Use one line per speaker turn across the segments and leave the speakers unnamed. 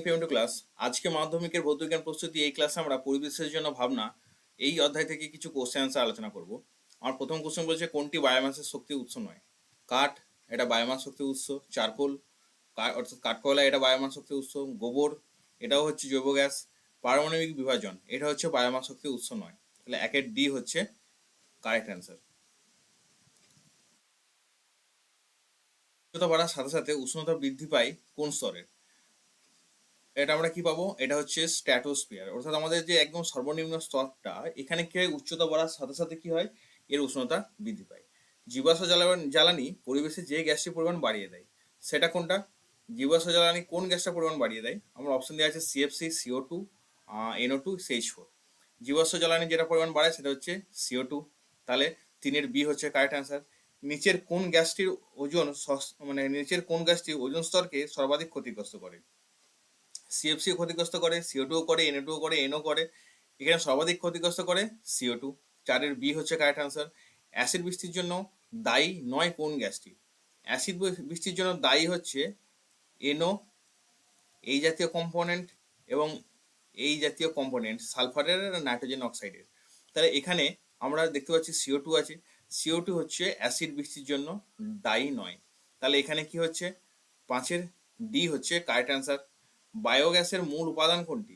FM two class. আজকে মাধ্যমিকের ভৌতবিজ্ঞান প্রস্তুতি এই ক্লাসে আমরা পরিবেশের জন্য ভাবনা এই অধ্যায় থেকে কিছু কোশ্চেন আনসার আলোচনা করব। আমার প্রথম কোশ্চেন বলছে কোনটি বায়োমাসের শক্তির উৎস নয়? কাঠ, এটা বায়োমাস শক্তির উৎস। চারকোল অর্থাৎ কাঠকয়লা, এটা বায়োমাস শক্তির উৎস। গোবর, এটাও হচ্ছে জৈব গ্যাস। পারমাণবিক বিভাজন, এটা হচ্ছে বায়োমাস শক্তির উৎস নয়। তাহলে একের ডি হচ্ছে কারেক্ট অ্যান্সার। উষ্ণতা বাড়ার সাথে সাথে উষ্ণতা বৃদ্ধি পায় কোন স্তরের? এটা আমরা কি পাবো? এটা হচ্ছে স্ট্র্যাটোস্ফিয়ার, অর্থাৎ আমাদের যে একদম সর্বনিম্ন স্তরটা, এখানে কি হয়, উচ্চতা বাড়ার সাথে সাথে কি হয়, এর উষ্ণতা বৃদ্ধি পায়। জীবাশ্ম জ্বালানি পরিবেশে যে গ্যাসটির পরিমাণ বাড়িয়ে দেয়, সেটা কোনটা? জীবাশ্ম জ্বালানি কোন গ্যাসটার পরিমাণ বাড়িয়ে দেয়? আমার অপশন দেওয়া আছে সিএফসি, CO2, NO2, CH4। জীবাশ্ম জ্বালানি যেটা পরিমাণ বাড়ায় সেটা হচ্ছে CO2। তাহলে তিনের বি হচ্ছে কারেক্ট অ্যান্সার। নিচের কোন গ্যাসটির নিচের কোন গ্যাসটি ওজোন স্তরকে সর্বাধিক ক্ষতিগ্রস্ত করে? সিএফসি ক্ষতিগ্রস্ত করে, CO2 করে, NO2 করে, NO করে। এখানে সর্বাধিক ক্ষতিগ্রস্ত করে CO2। চারের বি হচ্ছে কারেক্ট আনসার। অ্যাসিড বৃষ্টির জন্য দায়ী নয় কোন গ্যাসটি? অ্যাসিড বৃষ্টির জন্য দায়ী হচ্ছে NO, এই জাতীয় কম্পোনেন্ট, এবং এই জাতীয় কম্পোনেন্ট সালফারের আর নাইট্রোজেন অক্সাইডের। তাহলে এখানে আমরা দেখতে পাচ্ছি CO2 আছে। CO2 হচ্ছে অ্যাসিড বৃষ্টির জন্য দায়ী নয়। তাহলে এখানে কি হচ্ছে? পাঁচের ডি হচ্ছে কারেক্ট অ্যান্সার। বায়োগ্যাসের মূল উপাদান কোনটি?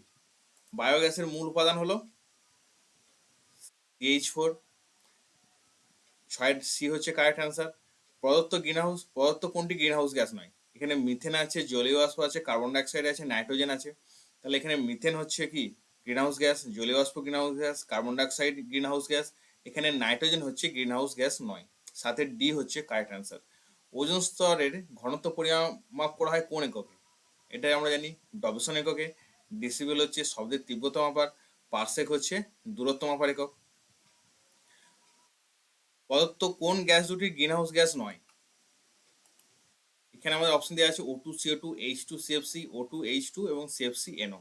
বায়োগ্যাসের মূল উপাদান হলো CH4। ছয়ের সি হচ্ছে কারেক্ট অ্যান্সার। প্রদত্ত কোনটি গ্রিনহাউস গ্যাস নয়? এখানে মিথেন আছে, জলীয় বাষ্প আছে, কার্বন ডাইঅক্সাইড আছে, নাইট্রোজেন আছে। তাহলে এখানে মিথেন হচ্ছে কি গ্রিনহাউস গ্যাস, জলীয় বাষ্প greenhouse gas, carbon dioxide greenhouse gas. এখানে নাইট্রোজেন হচ্ছে গ্রিনহাউস গ্যাস নয়। সাথে ডি হচ্ছে কারেক্ট অ্যান্সার। ওজোন স্তরের ঘনত্ব পরিমাপ করা হয় কোন এককে? এটাই আমরা জানি ডবসন এককে। ডেসিবেল হচ্ছে শব্দের তীব্রতা মাপার। পারসেক হচ্ছে দূরত্ব মাপার একক। প্রদত্ত কোন গ্যাস দুটি গ্রিনহাউস গ্যাস নয়? এখানে আমাদের অপশন দেওয়া আছে O2 CO2, H2 CFC, O2 H2 এবং CFC NO।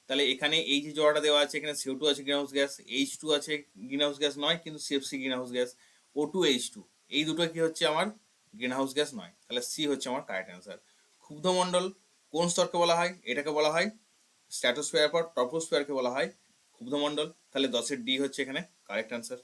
তাহলে এখানে এই যে জোড়াটা দেওয়া আছে, এখানে CO2 আছে গ্রিনহাউস গ্যাস, H2 আছে গ্রিনহাউস গ্যাস নয়, কিন্তু CFC greenhouse gas. O2 H2 এই দুটো কি হচ্ছে আমার গ্রিনহাউস গ্যাস নয়। তাহলে সি হচ্ছে আমার কারেক্ট অ্যান্সার। ক্ষুব্ধমণ্ডল কোন স্তরকে বলা হয়? এটাকে বলা হয় স্ট্র্যাটোস্ফিয়ার পর ট্রপোস্ফিয়ারকে বলা হয় ক্ষুব্ধমণ্ডল। তাহলে 10-এর ডি হচ্ছে এখানে কারেক্ট অ্যান্সার।